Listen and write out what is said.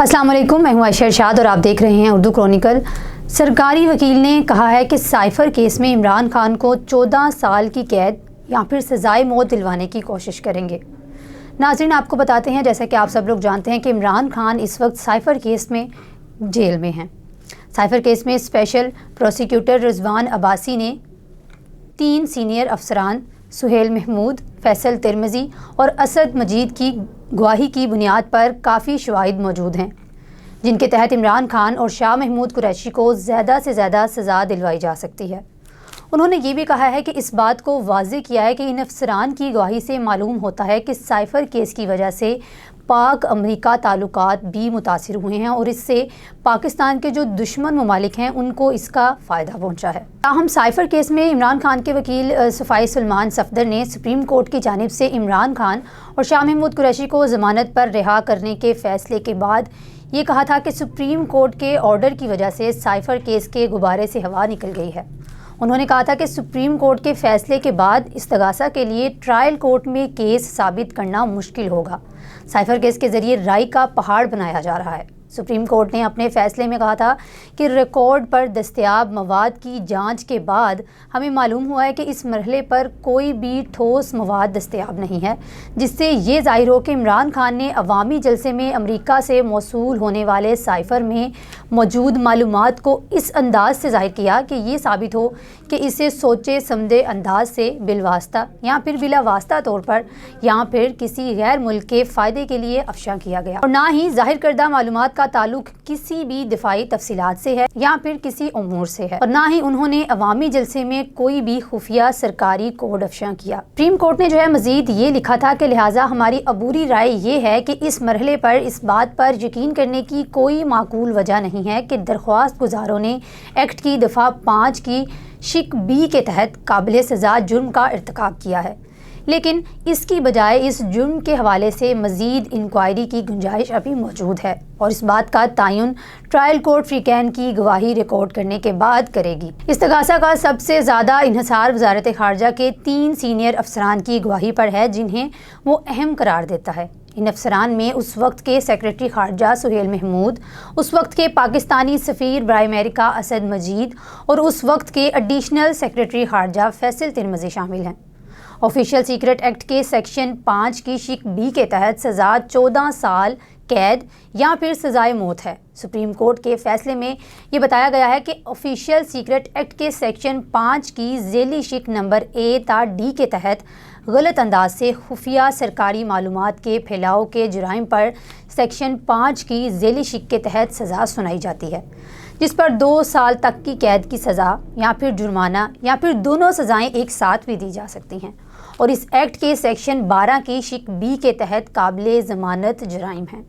अस्सलाम वालेकुम, मैं हूं आयशा इरशाद और आप देख रहे हैं उर्दू क्रॉनिकल। सरकारी वकील ने कहा है कि साइफर केस में इमरान खान को 14 साल की कैद या फिर सज़ाए मौत दिलवाने की कोशिश करेंगे। नाज़रीन, आपको बताते हैं, जैसा कि आप सब लोग जानते हैं कि इमरान खान इस वक्त साइफर केस में जेल में हैं। साइफर केस में स्पेशल प्रोसिक्यूटर रिजवान अब्बासी ने 3 सीनियर अफसरान सुहेल महमूद, फैसल तिरमिज़ी और असद मजीद की गवाही की बुनियाद पर काफ़ी शवाहिद मौजूद हैं, जिनके तहत इमरान खान और शाह महमूद कुरैशी को ज़्यादा से ज़्यादा सज़ा दिलवाई जा सकती है। उन्होंने ये भी कहा है कि इस बात को वाज़ेह किया है कि इन अफसरान की गवाही से मालूम होता है कि साइफर केस की वजह से पाक अमरीका ताल्लुकात भी मुतासिर हुए हैं और इससे पाकिस्तान के जो दुश्मन ममालिक हैं उनको इसका फ़ायदा पहुंचा है। ताहम साइफर केस में इमरान खान के वकील सफ़ाई सलमान सफदर ने सुप्रीम कोर्ट की जानिब से इमरान खान और शाह महमूद कुरैशी को ज़मानत पर रिहा करने के फ़ैसले के बाद ये कहा था कि सुप्रीम कोर्ट के ऑर्डर की वजह से साइफर केस के गुब्बारे से हवा निकल गई है। उन्होंने कहा था कि सुप्रीम कोर्ट के फैसले के बाद इस्तगासा के लिए ट्रायल कोर्ट में केस साबित करना मुश्किल होगा। साइफर केस के ज़रिए राय का पहाड़ बनाया जा रहा है। सुप्रीम कोर्ट ने अपने फ़ैसले में कहा था कि रिकॉर्ड पर दस्तयाब मवाद की जांच के बाद हमें मालूम हुआ है कि इस मरहले पर कोई भी ठोस मवाद दस्तयाब नहीं है, जिससे ये ज़ाहिर हो कि इमरान खान ने अवामी जलसे में अमरीका से मौसूल होने वाले साइफर में मौजूद मालूमात को इस अंदाज से ज़ाहिर किया कि ये साबित हो कि इसे सोचे समझे अंदाज से बिलवास्ता या फिर बिला वास्ता तौर पर या फिर किसी गैर मुल्क के फ़ायदे के लिए अफशा किया गया, और ना ही ज़ाहिर करदा मालूमात का ताल्लुक किसी भी दिफाई तफसीलात से है या फिर किसी उमूर से है, और ना ही उन्होंने अवामी जलसे में कोई भी खुफिया सरकारी कोड अफशा किया। सुप्रीम कोर्ट ने जो है मजीद ये लिखा था कि लिहाजा हमारी अबूरी राय ये है कि इस मरहले पर इस बात पर यकीन करने की कोई माकूल वजह नहीं है कि दरख्वास्त गुजारों ने एक्ट की दफ़ा 5 की शिक बी के तहत काबिल सज़ा जुर्म का इर्तिकाब किया है, लेकिन इसकी बजाय इस जुर्म के हवाले से मज़ीद इंक्वायरी की गुंजाइश अभी मौजूद है और इस बात का तयन ट्रायल कोर्ट फ्रीकैन की गवाही रिकॉर्ड करने के बाद करेगी। इस्तगासा का सबसे ज़्यादा इन्हिसार वजारत ख़ारजा के 3 सीनियर अफसरान की गवाही पर है, जिन्हें वो अहम करार देता है। इन अफसरान में उस वक्त के सेक्रेटरी ख़ारजा सुहेल महमूद, उस वक्त के पाकिस्तानी सफ़ीर बराए अमेरिका असद मजीद और उस वक्त के एडिशनल सेक्रेटरी ख़ारजा फैसल तिरमिज़ी शामिल हैं। ऑफिशियल सीक्रेट एक्ट के सेक्शन 5 की शिक बी के तहत सज़ा 14 साल कैद या फिर सज़ाए मौत है। सुप्रीम कोर्ट के फैसले में ये बताया गया है कि ऑफिशियल सीक्रेट एक्ट के सेक्शन 5 की ज़ेली शिक नंबर ए ता डी के तहत गलत अंदाज से खुफिया सरकारी मालूमात के फैलाव के जुराइम पर सेक्शन 5 की ज़ेली शिक के तहत सज़ा सुनाई जाती है, जिस पर 2 साल तक की कैद की सज़ा या फिर जुर्माना या फिर दोनों सज़ाएं एक साथ भी दी जा सकती हैं, और इस एक्ट के सेक्शन 12 की शिक बी के तहत काबिल ज़मानत जुराइम हैं।